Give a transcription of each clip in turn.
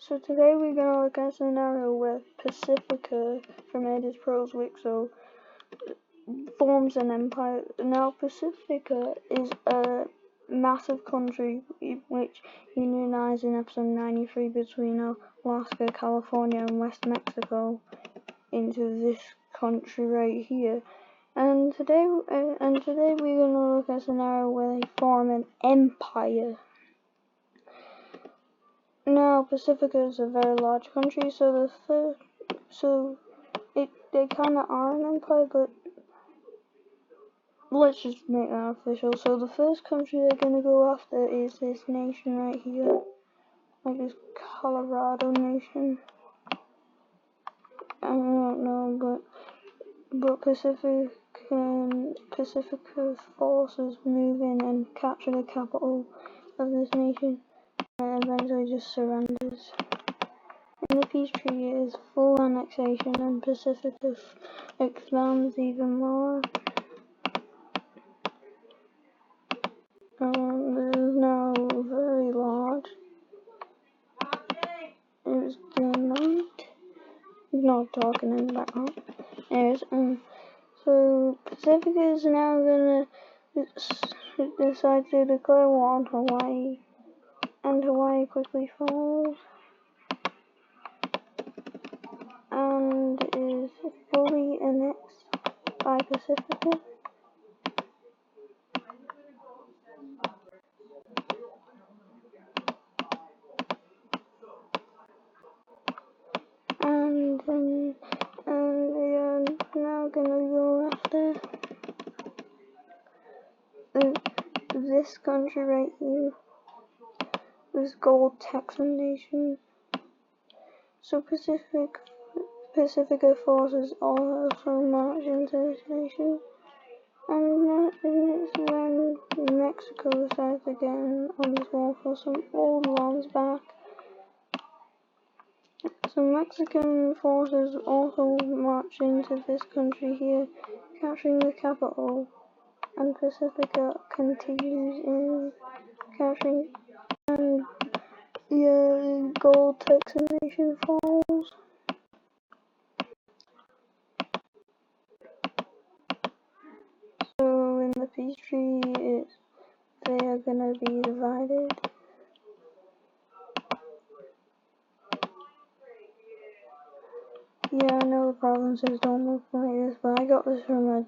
So today we're going to look at a scenario where Pacifica from Edis Proswixo forms an empire. Now Pacifica is a massive country which unionized in episode 93 between Alaska, California and West Mexico into this country right here. And today we're going to look at a scenario where they form an empire. Now, Pacifica is a very large country, so they kind of are an empire, but let's just make that official. So the first country they're gonna go after is this nation right here, like this Colorado nation. I don't know, but Pacifica's forces move in and capture the capital of this nation, and eventually just surrenders. In the peace treaty is full annexation and Pacifica expands even more. This is now very large. It's getting night. He's not talking in the background. Anyways, so Pacifica is now gonna decide to declare war on Hawaii, and Hawaii quickly falls. And is fully annexed by Pacifica. And they are now gonna go after this country right here, this gold Texan nation. So Pacifica forces also march into this nation, and it's when Mexico decides to get on this war for some old lands back. So Mexican forces also march into this country here, capturing the capital, and Pacifica continues in capturing, and the gold Texan nation falls. So in the peace treaty, they are gonna be divided. Yeah, I know the provinces don't look like this, but I got this from a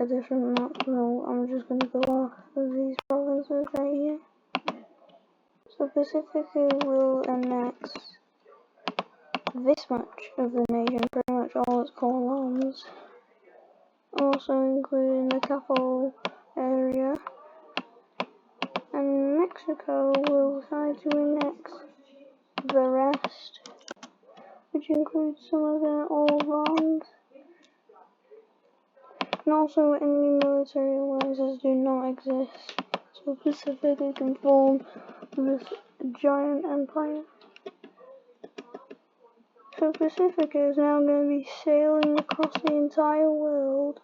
different map, so I'm just gonna go off of these provinces right here. So Pacifica will annex this much of the nation, pretty much all its core lands, also including the capital area, and Mexico will decide to annex the rest, which includes some of their old lands. And also any military alliances do not exist, so Pacifica can form this giant empire. So Pacifica is now going to be sailing across the entire world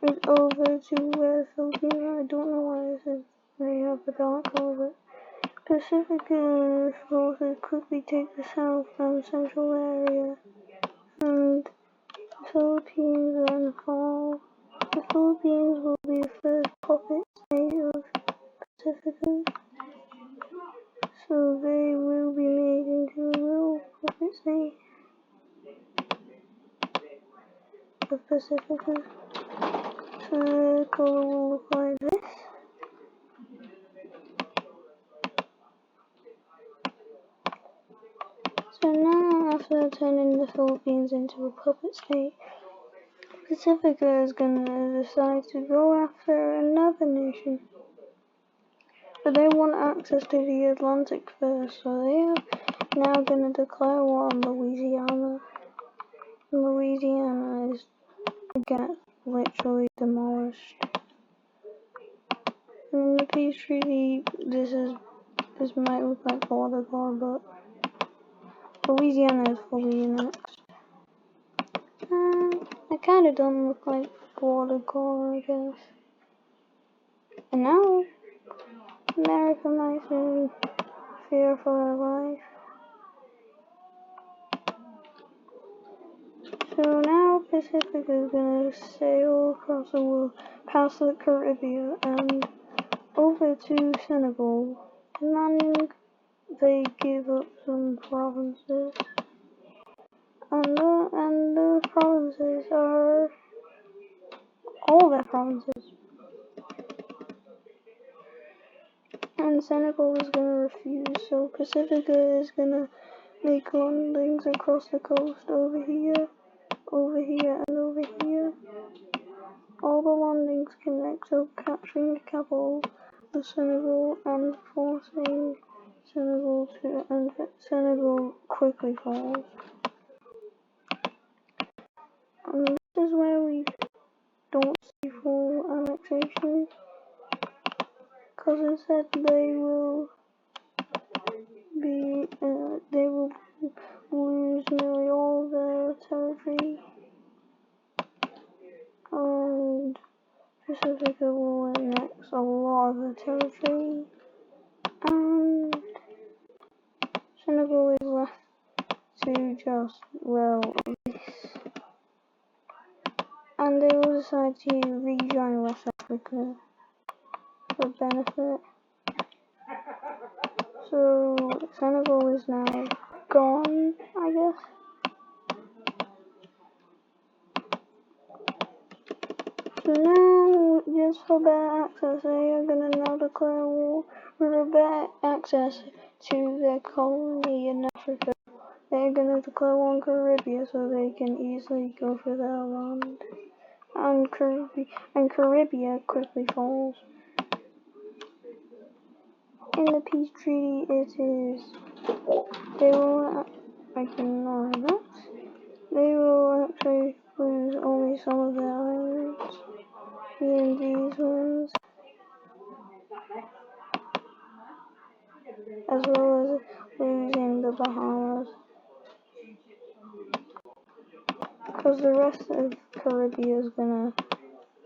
and over to where the Philippines are. I don't know why this is, they have a dark color, but Pacifica forces quickly take the south and central area, and the Philippines then fall. The Philippines will be the first puppet state of Pacifica, so they will be made into a little puppet state of Pacifica. So the color will look like this. So now, after turning the Philippines into a puppet state, Pacifica is gonna decide to go after another nation. But they want access to the Atlantic first, so they are now gonna declare war on Louisiana. Louisiana gets literally demolished. In the peace treaty, this might look like border guard, but Louisiana is fully annexed. It kinda don't look like border guard, I guess. And now, America might soon fear for their life. So now Pacifica is gonna sail across the world, past the Caribbean, and over to Senegal, demanding they give up some provinces. And the provinces are all their provinces. And Senegal is gonna refuse, so Pacifica is gonna make landings across the coast over here, and over here. All the landings connect, so capturing the capital of Senegal and forcing Senegal to, and Senegal quickly falls. And this is where we don't see full annexation, because instead they will lose nearly all their territory, and Pacifica will annex a lot of the territory, and Senegal is left to just, well, this. And they will decide to rejoin West Africa for benefit. So Senegal is now gone, I guess. So now, just for better access, they are gonna now declare war for better access to their colony in Africa. They're gonna declare war on Caribbean so they can easily go for their land. And Caribbean quickly falls. In the peace treaty, it is they will. I can ignore that. They will actually lose only some of their islands. And these ones, as well as losing the Bahamas, because the rest of Caribbean is gonna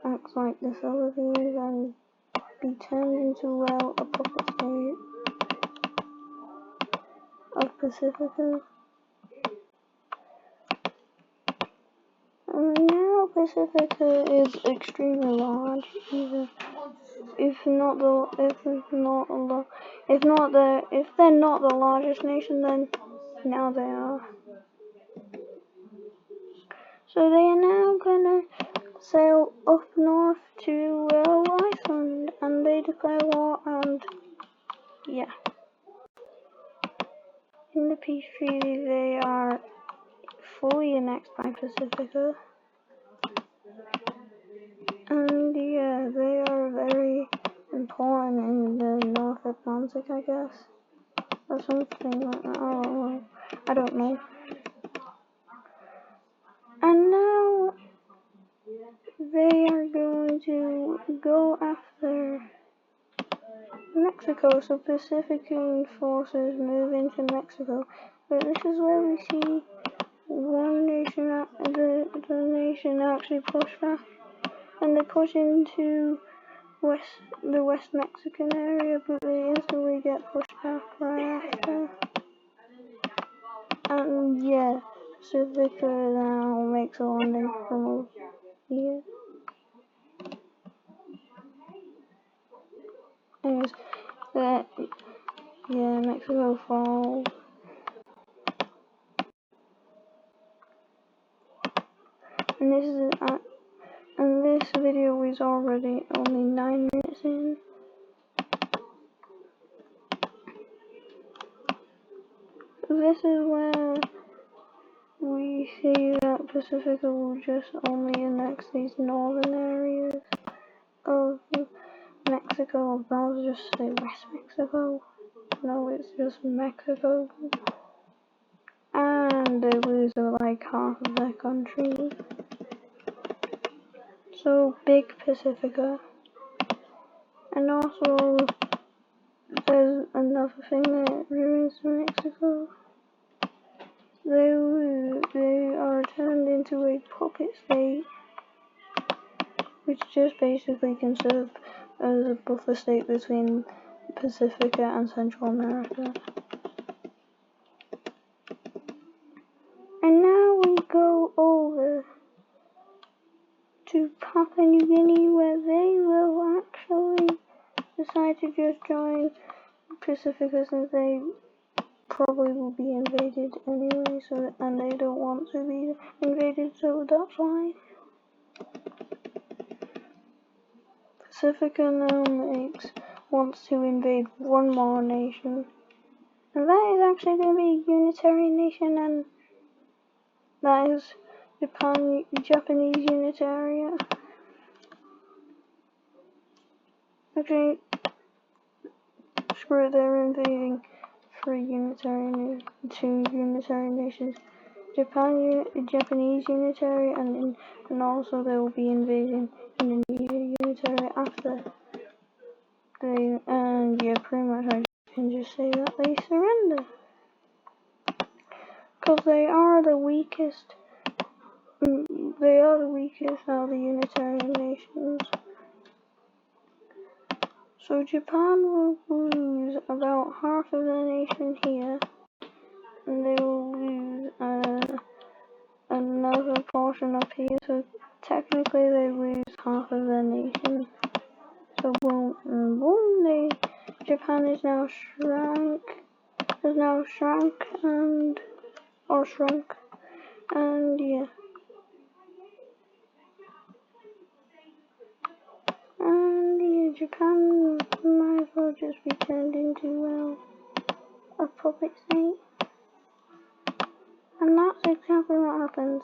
act like the Philippines and be turned into, well, a puppet state of Pacifica. And now Pacifica is extremely large, if they're not the largest nation, then now they are. So they are now gonna sail up north to Iceland, and they declare war, and yeah. In the peace treaty, they are fully annexed by Pacifica. And yeah, they are very important in the North Atlantic, I guess. Or something like that. I don't know. And now they are going to go after Mexico, so Pacifican forces move into Mexico. But this is where we see one nation, the nation actually push back, and they push into the West Mexican area, but they instantly get pushed back right after. And yeah, Pacifica now makes a landing from over here. Anyways, yeah, Mexico falls. And this video is already only 9 minutes in. This is where we see that Pacifica will just only annex these northern areas of Mexico. I was just say West Mexico. No, it's just Mexico. And they lose like half of their country. So big Pacifica. And also there's another thing that ruins Mexico. They are turned into a puppet state, which just basically can serve as a buffer state between Pacifica and Central America. decide to just join Pacifica since they probably will be invaded anyway, and they don't want to be invaded, so that's why. Pacifica now wants to invade one more nation, and that is actually going to be a unitary nation, and that is Japanese Unitarian. Actually, screw it, they're invading two unitary nations. Japanese Unitary, and also they will be invading Indonesia Unitary after they, and yeah, pretty much I can just say that they surrender. Because they are the weakest out of the Unitarian nations. So Japan will lose about half of their nation here, and they will lose another portion up here, so technically they lose half of their nation. So boom, Japan is now shrunk, and yeah. And yeah, Japan might as well just be turned into, a puppet state. And that's exactly what happens.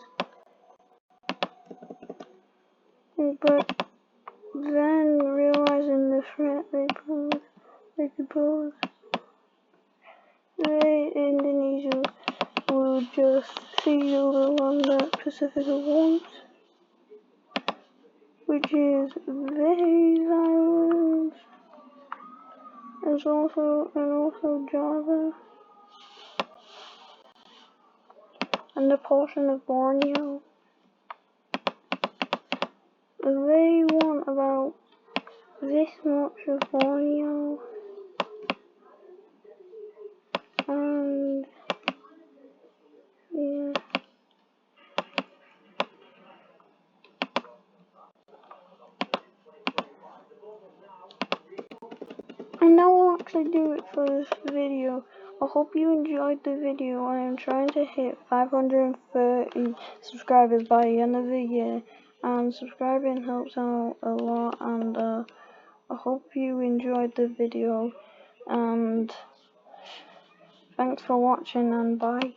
But then, realizing the threat they could pose, Indonesia will just seal the one that Pacifica wants, which is these islands, and also Java, and a portion of Borneo. They want about this much of Borneo, and yeah. And that will actually do it for this video. I hope you enjoyed the video. I am trying to hit 530 subscribers by the end of the year, and subscribing helps out a lot, and I hope you enjoyed the video, and thanks for watching, and bye.